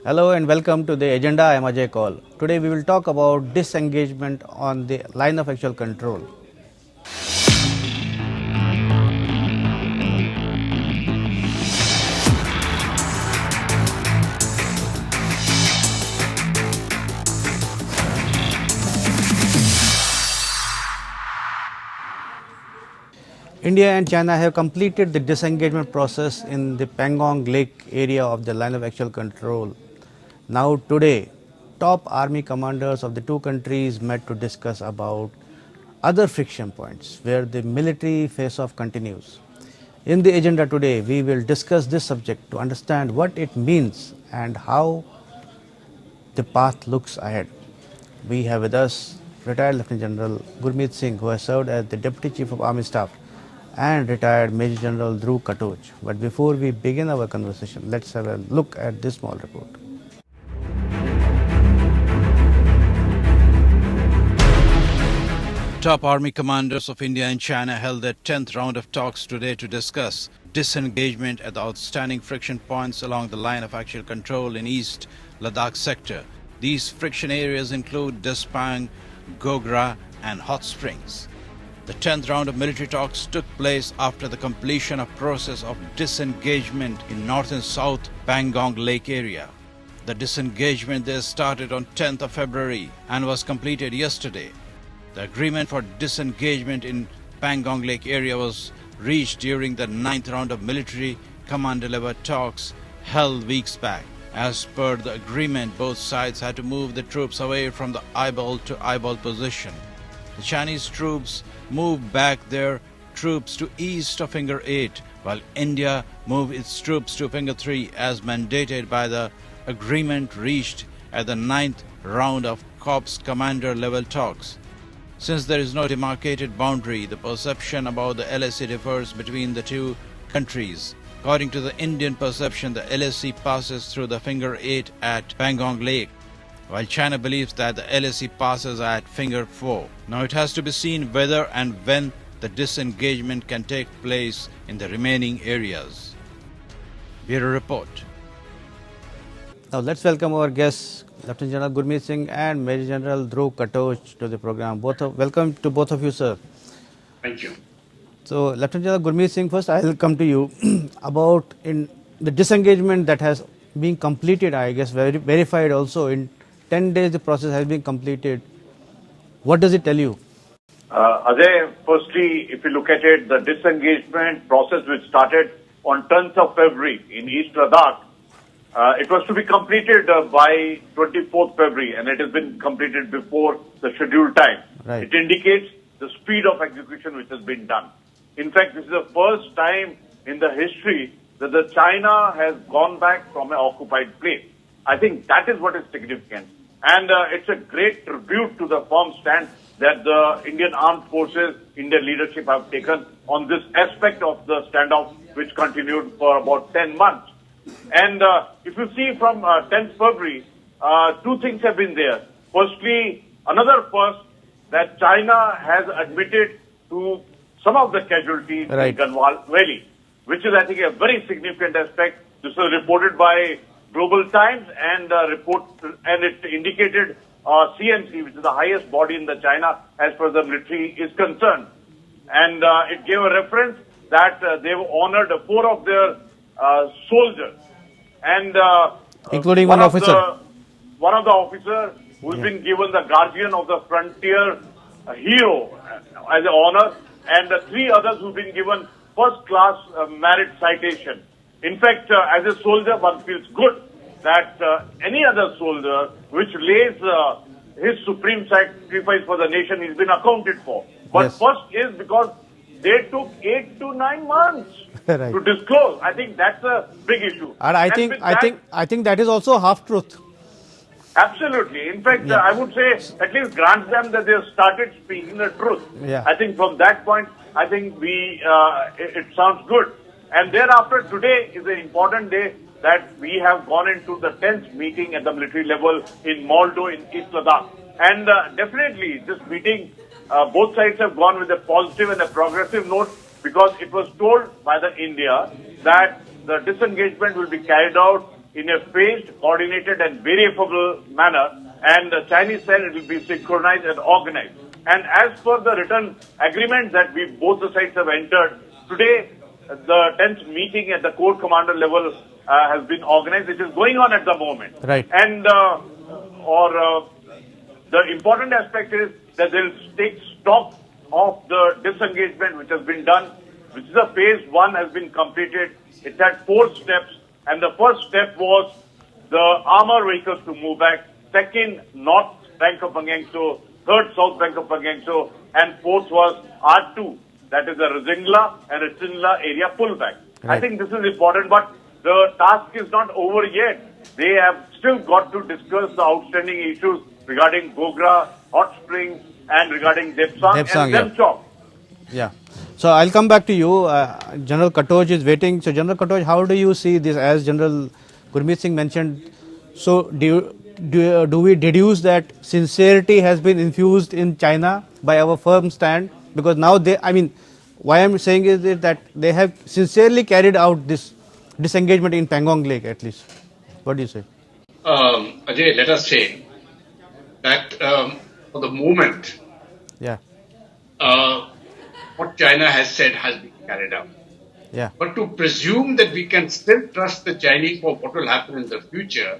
Hello and welcome to the agenda. I am Ajay Kaul. Today we will talk about disengagement on the line of actual control. India and China have completed the disengagement process in the Pangong Lake area of the line of actual control. Now today, top army commanders of the two countries met to discuss about other friction points where the military face-off continues. In the agenda today, we will discuss this subject to understand what it means and how the path looks ahead. We have with us retired Lieutenant General Gurmeet Singh, who has served as the Deputy Chief of Army Staff, and retired Major General Dhruv Katoj. But before we begin our conversation, let's have a look at this small report. Top army commanders of India and China held their 10th round of talks today to discuss disengagement at the outstanding friction points along the line of actual control in East Ladakh sector. These friction areas include Despang, Gogra and Hot Springs. The 10th round of military talks took place after the completion of process of disengagement in north and south Pangong Lake area. The disengagement there started on 10th of February and was completed yesterday. The agreement for disengagement in Pangong Lake area was reached during the 9th round of military commander-level talks held weeks back. As per the agreement, both sides had to move the troops away from the eyeball to eyeball position. The Chinese troops moved back their troops to east of Finger 8, while India moved its troops to Finger 3 as mandated by the agreement reached at the 9th round of Corps commander-level talks. Since there is no demarcated boundary, the perception about the LAC differs between the two countries. According to the Indian perception, the LAC passes through the Finger 8 at Pangong Lake, while China believes that the LAC passes at Finger 4. Now it has to be seen whether and when the disengagement can take place in the remaining areas. Bureau Report. Now let's welcome our guests, Lieutenant General Gurmeet Singh and Major General Dhruv Katoj, to the program. Welcome to both of you, sir. Thank you. So, Lieutenant General Gurmeet Singh, first I will come to you about in the disengagement that has been completed, I guess, verified also. In 10 days the process has been completed. What does it tell you? Ajay, firstly, if you look at it, the disengagement process which started on 10th of February in East Ladakh, it was to be completed by 24th February, and it has been completed before the scheduled time. Right. It indicates the speed of execution which has been done. In fact, this is the first time in the history that the China has gone back from an occupied place. I think that is what is significant. And it's a great tribute to the firm stand that the Indian Armed Forces, Indian leadership have taken on this aspect of the standoff, which continued for about 10 months. And if you see from 10th February, two things have been there. Firstly, another first, that China has admitted to some of the casualties in Ganwal Valley, which is, I think, a very significant aspect. This was reported by Global Times and it indicated CMC, which is the highest body in the China as far as the military is concerned. And it gave a reference that they've honored 4 of their soldiers, and including one officer. One of the officers who's been given the Guardian of the Frontier Hero as an honor, and 3 others who've been given first-class merit citation. In fact, as a soldier, one feels good that any other soldier which lays his supreme sacrifice for the nation is been accounted for. But yes. First is because they took 8 to 9 months right. to disclose. I think that's a big issue. And I think that is also half truth. Absolutely. In fact, I would say at least grant them that they have started speaking the truth. Yeah. I think from that point, I think it sounds good. And thereafter, today is an important day that we have gone into the 10th meeting at the military level in Moldo in East Ladakh. And definitely this meeting, both sides have gone with a positive and a progressive note, because it was told by the India that the disengagement will be carried out in a phased, coordinated and variable manner, and the Chinese said it will be synchronized and organized. And as per the written agreement that both the sides have entered, today the 10th meeting at the Corps Commander level has been organized. It is going on at the moment. Right. And the important aspect is that they'll take stock of the disengagement which has been done, which is a phase 1 has been completed. It had 4 steps, and the first step was the armor vehicles to move back. Second, north bank of Pangong, third, south bank of Pangong, and fourth was R2, that is the Rizingla and Rizingla area pullback. Right. I think this is important, but the task is not over yet. They have still got to discuss the outstanding issues regarding Gogra, Hot Springs, and regarding Depsang and yeah. Demchok. Yeah. So I'll come back to you. General Katoj is waiting. So General Katoj, how do you see this? As General Gurmeet Singh mentioned, so do we deduce that sincerity has been infused in China by our firm stand? Because now why I'm saying is that they have sincerely carried out this disengagement in Pangong Lake at least. What do you say? Ajay, let us say that for the moment, Yeah. what China has said has been carried out. Yeah. But to presume that we can still trust the Chinese for what will happen in the future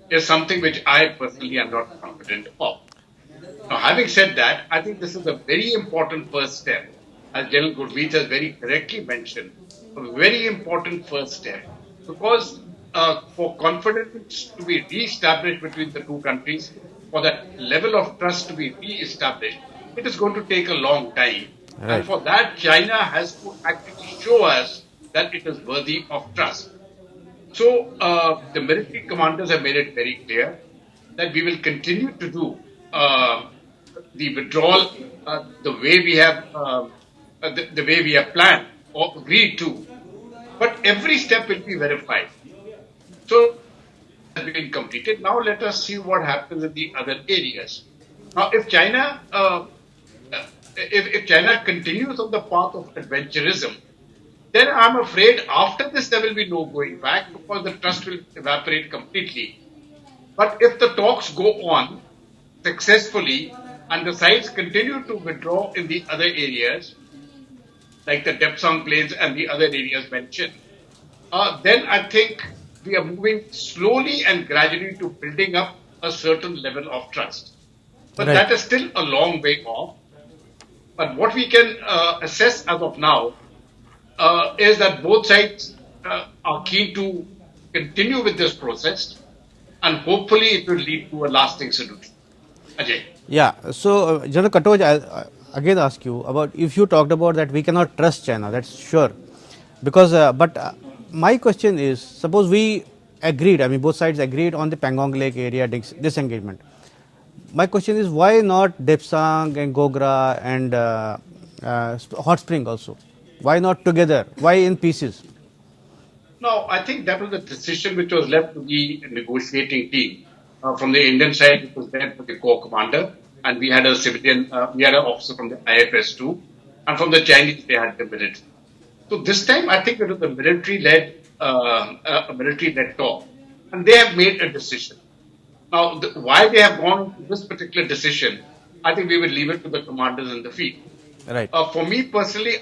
is something which I personally am not confident of. Now, having said that, I think this is a very important first step. As General Gurmeet has very correctly mentioned, a very important first step. Because for confidence to be re-established between the two countries, for that level of trust to be re-established, it is going to take a long time. Right. And for that, China has to actually show us that it is worthy of trust. So the military commanders have made it very clear that we will continue to do the withdrawal the way we have planned or agreed to, but every step will be verified. So has been completed. Now let us see what happens in the other areas. Now, if China continues on the path of adventurism, then I'm afraid after this there will be no going back because the trust will evaporate completely. But if the talks go on successfully and the sides continue to withdraw in the other areas, like the Depsang Plains and the other areas mentioned, then I think we are moving slowly and gradually to building up a certain level of trust. But Right. that is still a long way off. But what we can assess as of now is that both sides are keen to continue with this process, and hopefully it will lead to a lasting solution. Ajay. Yeah. So General Katoj, I'll again ask you about if you talked about that we cannot trust China. That's sure, because my question is, suppose we agreed. I mean, both sides agreed on the Pangong Lake area disengagement. My question is, why not Depsang and Gogra and Hot Spring also? Why not together? Why in pieces? No, I think that was a decision which was left to the negotiating team. From the Indian side, it was led to the Corps Commander, and we had a civilian, we had an officer from the IFS too, and from the Chinese, they had the military. So this time, I think it was a military-led talk, and they have made a decision. Now, why they have gone to this particular decision, I think we will leave it to the commanders in the field. Right. For me personally,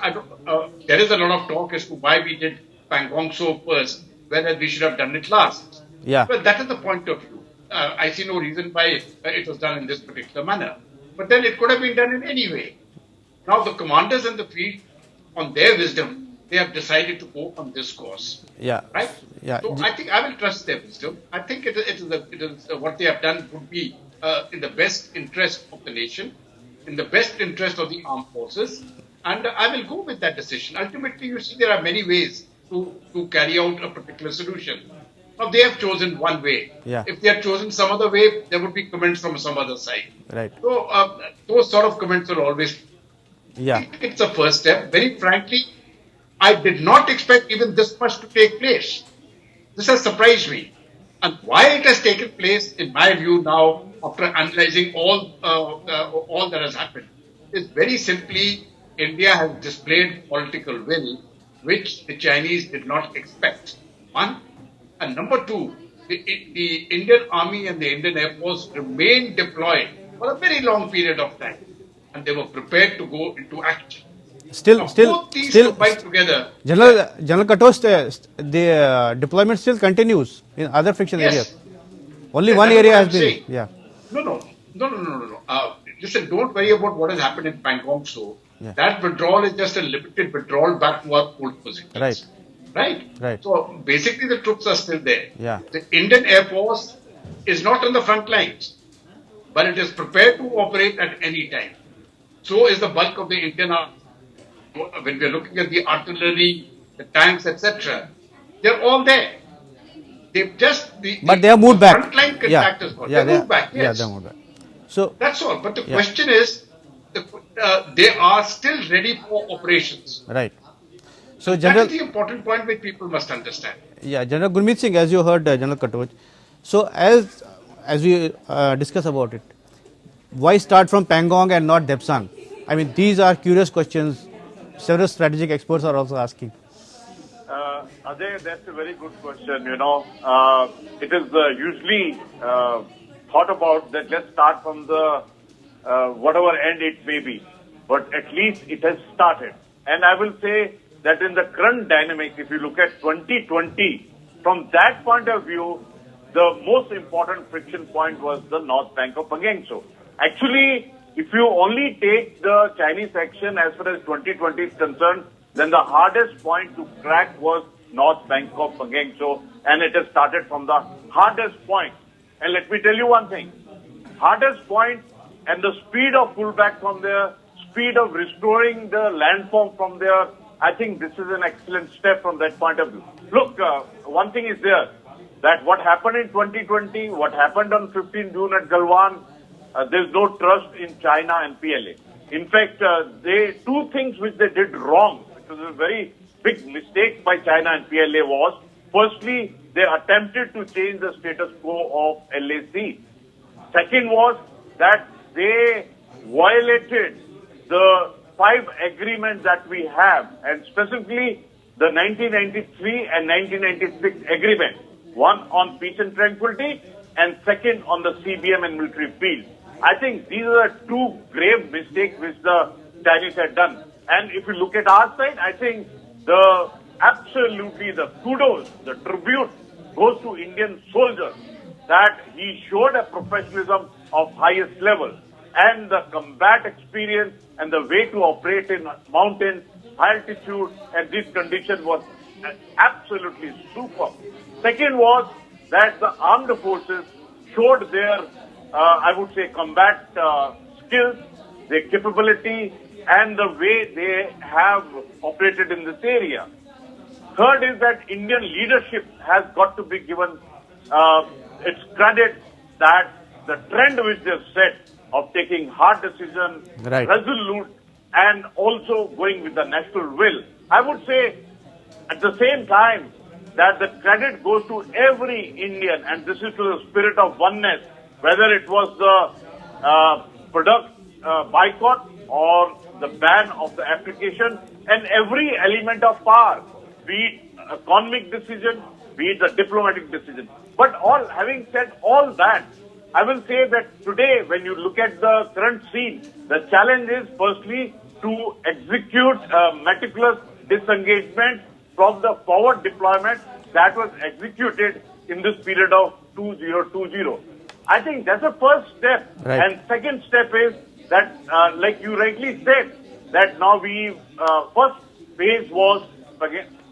there is a lot of talk as to why we did Pangong so first, whether we should have done it last. Yeah. Well, that is the point of view. I see no reason why it was done in this particular manner. But then it could have been done in any way. Now, the commanders in the field, on their wisdom, they have decided to go on this course. Yeah. Right? Yeah. So I think I will trust their wisdom. I think it is what they have done would be in the best interest of the nation, in the best interest of the armed forces, and I will go with that decision. Ultimately, you see, there are many ways to carry out a particular solution. Now, they have chosen one way. Yeah. If they had chosen some other way, there would be comments from some other side. Right. So, those sort of comments will always. Yeah. It's a first step. Very frankly, I did not expect even this much to take place. This has surprised me. And why it has taken place, in my view now, after analyzing all that has happened, is very simply India has displayed political will, which the Chinese did not expect. One. And number two, the Indian Army and the Indian Air Force remained deployed for a very long period of time. And they were prepared to go into action. Now, both these combined together. General Katosh, the deployment still continues in other friction Yes. areas. Only Yes, one that's area what has I'm been. saying. Yeah. No. Listen, don't worry about what has happened in Pangong. So Yeah. that withdrawal is just a limited withdrawal back to our old positions. Right. Right. So basically, the troops are still there. Yeah. The Indian Air Force is not on the front lines, but it is prepared to operate at any time. So is the bulk of the Indian Army. When we are looking at the artillery, the tanks, etc., they're all there. They've just But they have moved back. Frontline contractors, Yeah, they moved back. Yes. Yeah, they moved back. So That's all. But the Yeah. question is, they are still ready for operations. right. So That General, is the important point which people must understand. yeah, General Gurmeet Singh, as you heard General Katoch. So as we discuss about it, why start from Pangong and not Depsang? I mean, these are curious questions. Several strategic experts are also asking. Ajay, that's a very good question. It is usually thought about that let's start from the whatever end it may be, but at least it has started. And I will say that in the current dynamics, if you look at 2020, from that point of view, the most important friction point was the north bank of Pangong. Actually, if you only take the Chinese action as far as 2020 is concerned, then the hardest point to crack was north bank of Pangong, and it has started from the hardest point. And let me tell you one thing, hardest point and the speed of pullback from there, speed of restoring the landform from there, I think this is an excellent step from that point of view. Look, one thing is there, that what happened in 2020, what happened on 15 June at Galwan, there's no trust in China and PLA. In fact, two things which they did wrong, which was a very big mistake by China and PLA was, firstly, they attempted to change the status quo of LAC. Second was that they violated the 5 agreements that we have, and specifically the 1993 and 1996 agreement. One on peace and tranquility, and second on the CBM and military field. I think these are the 2 grave mistakes which the Chinese had done. And if you look at our side, I think absolutely the kudos, the tribute goes to Indian soldiers, that he showed a professionalism of highest level, and the combat experience and the way to operate in mountains, high altitude, and this condition was absolutely super. Second was that the armed forces showed their, I would say, combat skills, their capability, and the way they have operated in this area. Third is that Indian leadership has got to be given its credit, that the trend which they've set of taking hard decisions, Right. resolute, and also going with the national will. I would say at the same time that the credit goes to every Indian, and this is to the spirit of oneness, whether it was the product boycott or the ban of the application, and every element of power, be it economic decision, be it the diplomatic decision. But having said all that, I will say that today, when you look at the current scene, the challenge is firstly to execute meticulous disengagement from the forward deployment that was executed in this period of 2020. I think that's the first step. Right. And second step is that, like you rightly said, that now first phase was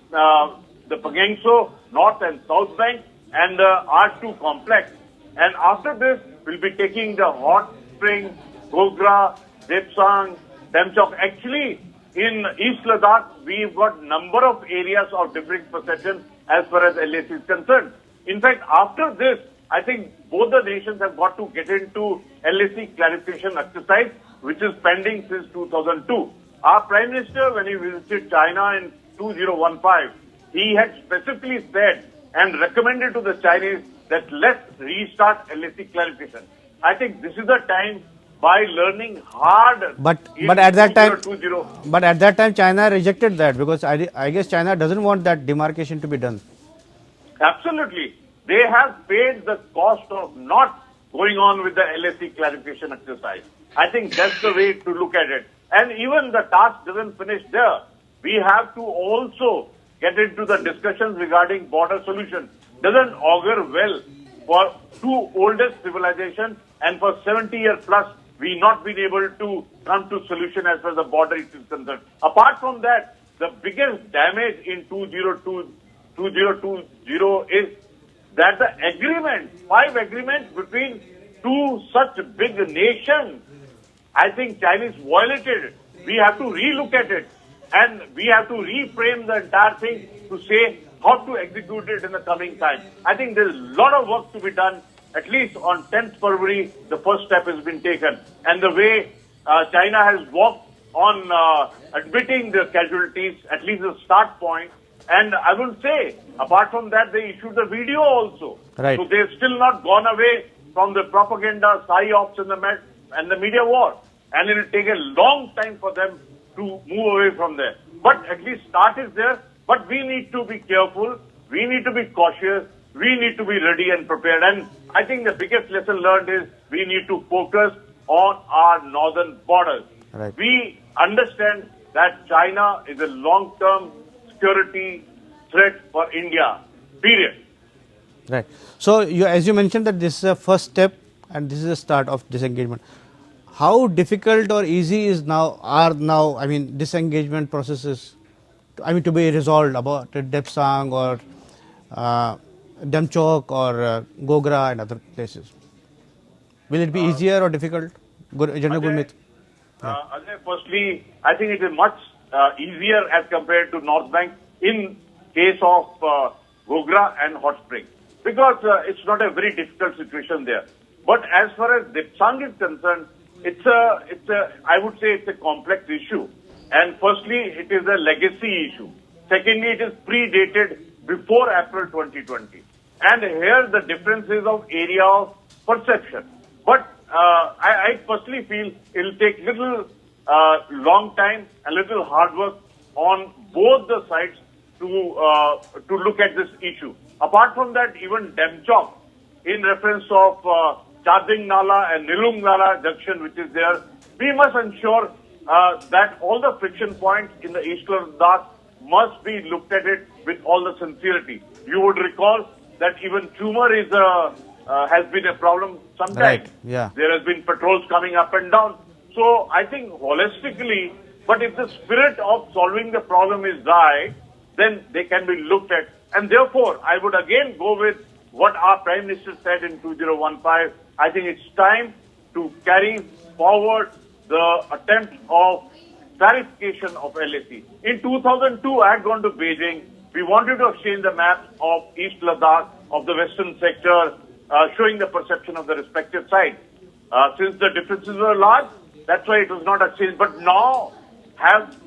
the Pangong North and South Bank and the R2 complex. And after this, we'll be taking the Hot Spring, Gogra, Depsang, Demchok. Actually, in East Ladakh, we've got number of areas of differing perception as far as LAC is concerned. In fact, after this, I think both the nations have got to get into LAC clarification exercise, which is pending since 2002. Our Prime Minister, when he visited China in 2015, he had specifically said and recommended to the Chinese that let's restart LAC clarification. I think this is the time, by learning hard. But at that time, 2020. but at that time, China rejected that, because I guess China doesn't want that demarcation to be done. Absolutely. They have paid the cost of not going on with the LAC clarification exercise. I think that's the way to look at it. And even the task doesn't finish there. We have to also get into the discussions regarding border solution. Doesn't augur well for two oldest civilizations, and for 70 years plus, we not been able to come to solution as far as the border is concerned. Apart from that, the biggest damage in 2020 is that the agreement, 5 agreements between two such big nations, I think Chinese violated it. We have to relook at it, and we have to reframe the entire thing to say how to execute it in the coming time. I think there's a lot of work to be done. At least on 10th February, the first step has been taken. And the way China has walked on admitting the casualties, at least the start point. And I would say, apart from that, they issued the video also. Right. So they've still not gone away from the propaganda, psyops and the media war. And it will take a long time for them to move away from there. But at least start is there. But we need to be careful. We need to be cautious. We need to be ready and prepared. And I think the biggest lesson learned is we need to focus on our northern borders. Right. We understand that China is a long-term security threat for India, period. Right. So, as you mentioned that this is a first step and this is the start of disengagement. How difficult or easy are now disengagement processes to be resolved about Depsang or Demchok or Gogra and other places? Will it be easier or difficult? General Gurmeet. Ajay, firstly, I think it is much easier as compared to North Bank in case of Gogra and Hot Spring, because it's not a very difficult situation there. But as far as Depsang is concerned, I would say it's a complex issue. And firstly, it is a legacy issue. Secondly, it is predated before April 2020. And here the difference is of area of perception. But I personally feel it will take little long time and little hard work on both the sides to look at this issue. Apart from that, even Demchok, in reference of Charding Nala and Nilung Nala junction, which is there, we must ensure that all the friction points in the Eastern Ladakh must be looked at it with all the sincerity. You would recall that even tumor has been a problem sometimes. Right. Yeah. There has been patrols coming up and down. So I think holistically, but if the spirit of solving the problem is right, then they can be looked at. And therefore, I would again go with what our Prime Minister said in 2015. I think it's time to carry forward the attempt of clarification of LAC. In 2002, I had gone to Beijing. We wanted to exchange the maps of East Ladakh, of the western sector, showing the perception of the respective sides. Since the differences were large, that's why it was not exchanged. But now,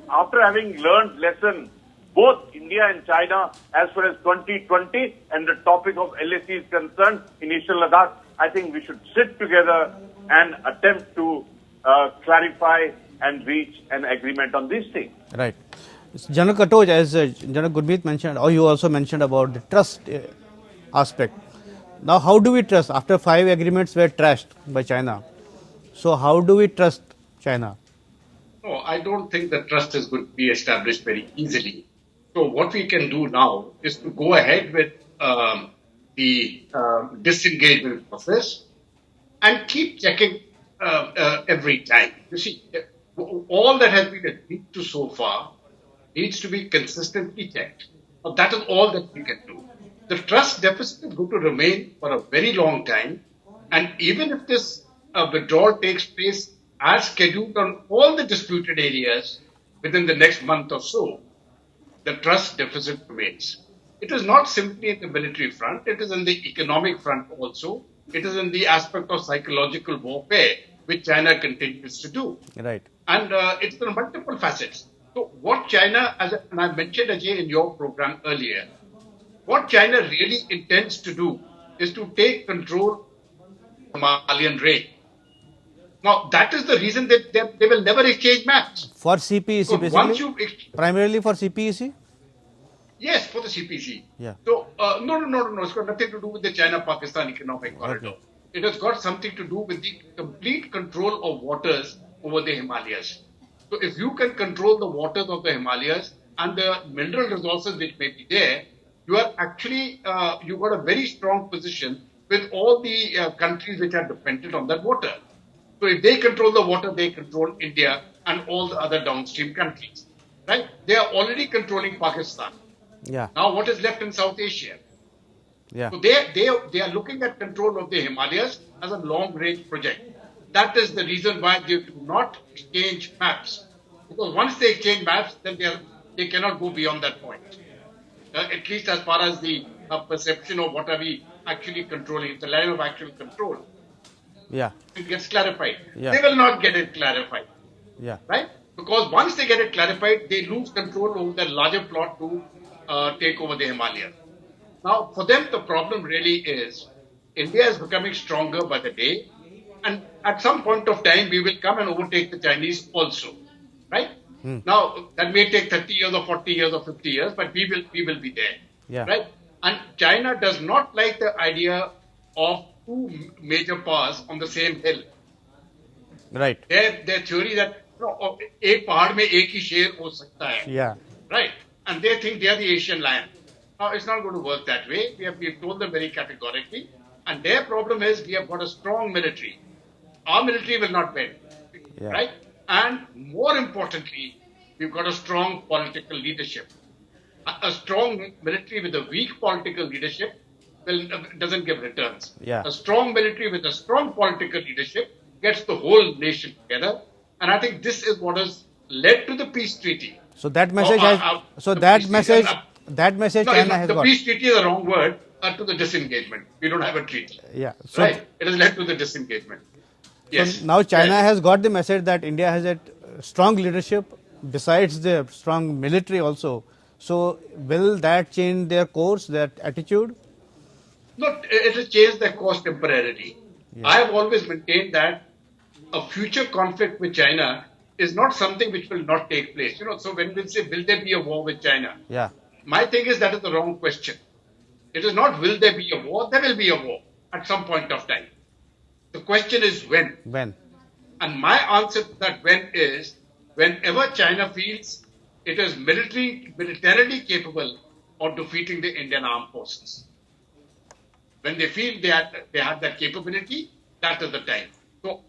after having learned lesson, both India and China, as far as 2020 and the topic of LAC is concerned in Eastern Ladakh, I think we should sit together and attempt to clarify and reach an agreement on these things. Right. General Katoj, as General Gurmeet mentioned, or you also mentioned about the trust aspect. Now, how do we trust? After 5 agreements were trashed by China. So, how do we trust China? No, I don't think that trust is going to be established very easily. So what we can do now is to go ahead with the disengagement process and keep checking every time. You see, all that has been agreed to so far needs to be consistently checked. Now, that is all that we can do. The trust deficit is going to remain for a very long time, and even if this withdrawal takes place as scheduled on all the disputed areas within the next month or so, the trust deficit remains. It is not simply in the military front, it is in the economic front also. It is in the aspect of psychological warfare, which China continues to do. Right. And it's in multiple facets. So what China, and I mentioned, Ajay, in your program earlier, what China really intends to do is to take control of the Himalayan range. Now, that is the reason that they will never exchange maps. For CPEC, So basically? once you Primarily for CPEC? Yes, for the CPC. Yeah. So, no. It's got nothing to do with the China-Pakistan economic corridor. Okay. It has got something to do with the complete control of waters over the Himalayas. So, if you can control the waters of the Himalayas and the mineral resources which may be there, you are actually, you've got a very strong position with all the countries which are dependent on that water. So, if they control the water, they control India and all the other downstream countries. Right? They are already controlling Pakistan. Yeah. Now, what is left in South Asia? Yeah. So they are looking at control of the Himalayas as a long-range project. That is the reason why they do not exchange maps. Because once they exchange maps, then they cannot go beyond that point. At least as far as the perception of what are we actually controlling, the line of actual control. Yeah. It gets clarified. Yeah. They will not get it clarified. Yeah. Right? Because once they get it clarified, they lose control over the larger plot to take over the Himalayas. Now, for them, the problem really is India is becoming stronger by the day, and at some point of time, we will come and overtake the Chinese also, right? Now, that may take 30 years or 40 years or 50 years, but we will be there, Yeah. right? And China does not like the idea of two major powers on the same hill. Right. Their theory that एक पहाड़ में एक ही शेर हो सकता है, Yeah. right? And they think they are the Asian lion. Now, it's not going to work that way. We've told them very categorically. And their problem is we have got a strong military. Our military will not bend, Yeah. right? And more importantly, we've got a strong political leadership. A strong military with a weak political leadership doesn't give returns. Yeah. A strong military with a strong political leadership gets the whole nation together. And I think this is what has led to the peace treaty. So that message that message China has the got. peace treaty is the wrong word to the disengagement. We don't have a treaty. Yeah. So Right? It has led to the disengagement. Yes. So now China Right. has got the message that India has a strong leadership besides the strong military also. So will that change their course, their attitude? No, it has changed their course temporarily. Yeah. I have always maintained that a future conflict with China is not something which will not take place. So when we say, will there be a war with China? Yeah. My thing is that is the wrong question. It is not will there be a war? There will be a war at some point of time. The question is when. When? And my answer to that when is whenever China feels it is militarily capable of defeating the Indian armed forces. When they feel they have that capability, that is the time. So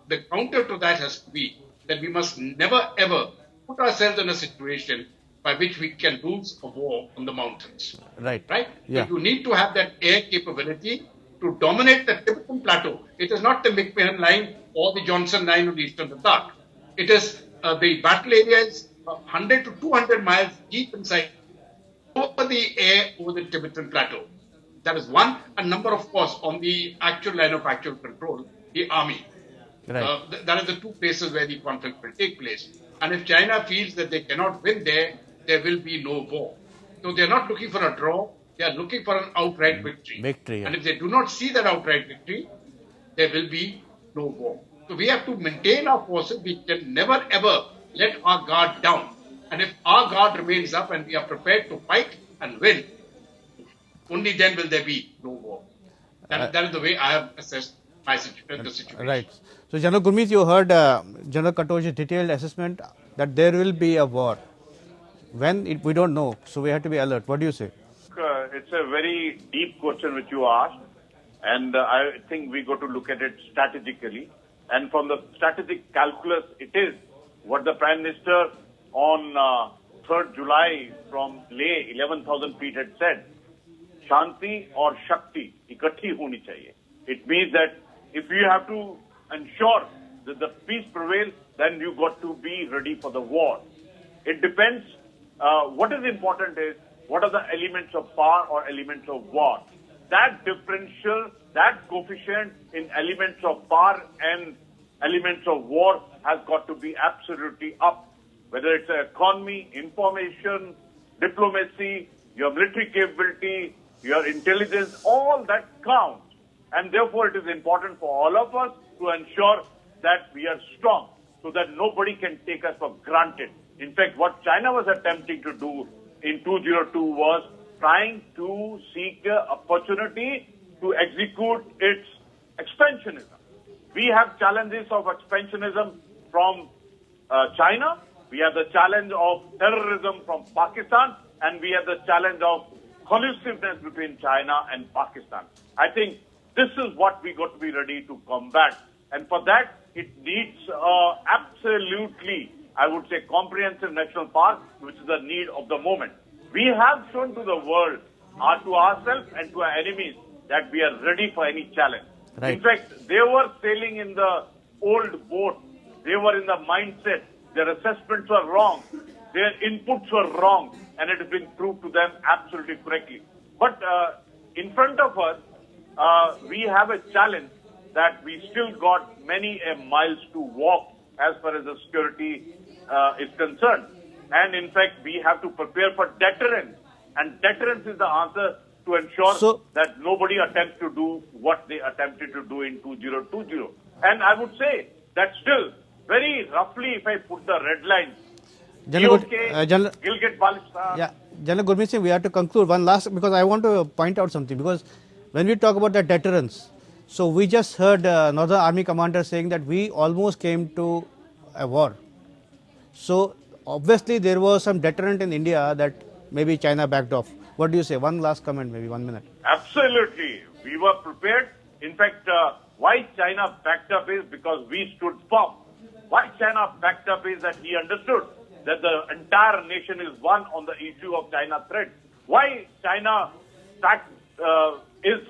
the counter to that has to be that we must never ever put ourselves in a situation by which we can lose a war on the mountains. Right. Right? Yeah. So you need to have that air capability to dominate the Tibetan plateau. It is not the McMahon line or the Johnson line on the eastern Ladakh. It is the battle area is 100 to 200 miles deep inside over the air over the Tibetan plateau. That is one. And number, of course, on the actual line of actual control, the army. Right. That are the two places where the conflict will take place. And if China feels that they cannot win there will be no war. So they are not looking for a draw. They are looking for an outright victory. Victory, yeah. And if they do not see that outright victory, there will be no war. So we have to maintain our forces. We can never ever let our guard down. And if our guard remains up and we are prepared to fight and win, only then will there be no war. That is the way I have assessed the situation. Right. So General Gurmeet, you heard General Katosh's detailed assessment that there will be a war. When we don't know, so we have to be alert. What do you say? It's a very deep question which you asked, and I think we got to look at it strategically. And from the strategic calculus, it is what the Prime Minister on 3rd July from Leh, 11,000 feet had said, Shanti or Shakti, ikatti honi chahiye. It means that if you have to ensure that the peace prevails, then you got to be ready for the war. It depends. What is important is what are the elements of power or elements of war. That differential, that coefficient in elements of power and elements of war has got to be absolutely up. Whether it's economy, information, diplomacy, your military capability, your intelligence, all that counts. And therefore it is important for all of us to ensure that we are strong so that nobody can take us for granted. In fact, what China was attempting to do in 2002 was trying to seek an opportunity to execute its expansionism. We have challenges of expansionism from China. We have the challenge of terrorism from Pakistan, and we have the challenge of collusiveness between China and Pakistan. I think this is what we got to be ready to combat. And for that, it needs absolutely, I would say, comprehensive national park, which is the need of the moment. We have shown to the world, to ourselves and to our enemies, that we are ready for any challenge. Right. In fact, they were sailing in the old boat. They were in the mindset. Their assessments were wrong. Their inputs were wrong. And it has been proved to them absolutely correctly. But in front of us, we have a challenge that we still got many miles to walk as far as the security is concerned. And in fact, we have to prepare for deterrence. And deterrence is the answer to ensure that nobody attempts to do what they attempted to do in 2020. And I would say that still, very roughly, if I put the red lines, Gilgit-Baltistan. Yeah, General Gurmeet Singh, we have to conclude one last, because I want to point out something, because when we talk about the deterrence, so we just heard Northern Army commander saying that we almost came to a war. So obviously there was some deterrent in India that maybe China backed off. What do you say? One last comment, maybe 1 minute. Absolutely. We were prepared. In fact, why China backed up is because we stood firm. Why China backed up is that he understood that the entire nation is one on the issue of China threat. Why China is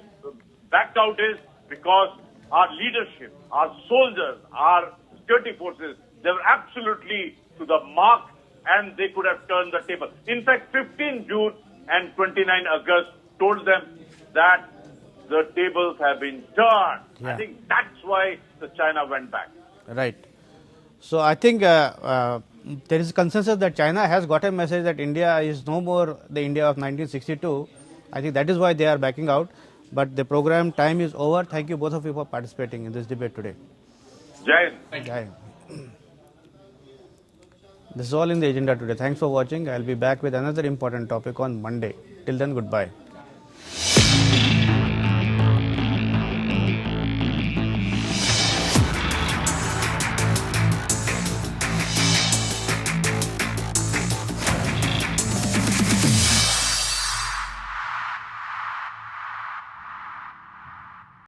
backed out is because our leadership, our soldiers, our security forces, they were absolutely to the mark and they could have turned the table. In fact, 15 June and 29 August told them that the tables have been turned. Yeah. I think that's why the China went back. Right. So I think there is consensus that China has got a message that India is no more the India of 1962. I think that is why they are backing out. But the program time is over. Thank you both of you for participating in this debate today. Jai Hind. Thank you. Jai Hind. This is all in the agenda today. Thanks for watching. I will be back with another important topic on Monday. Till then, goodbye.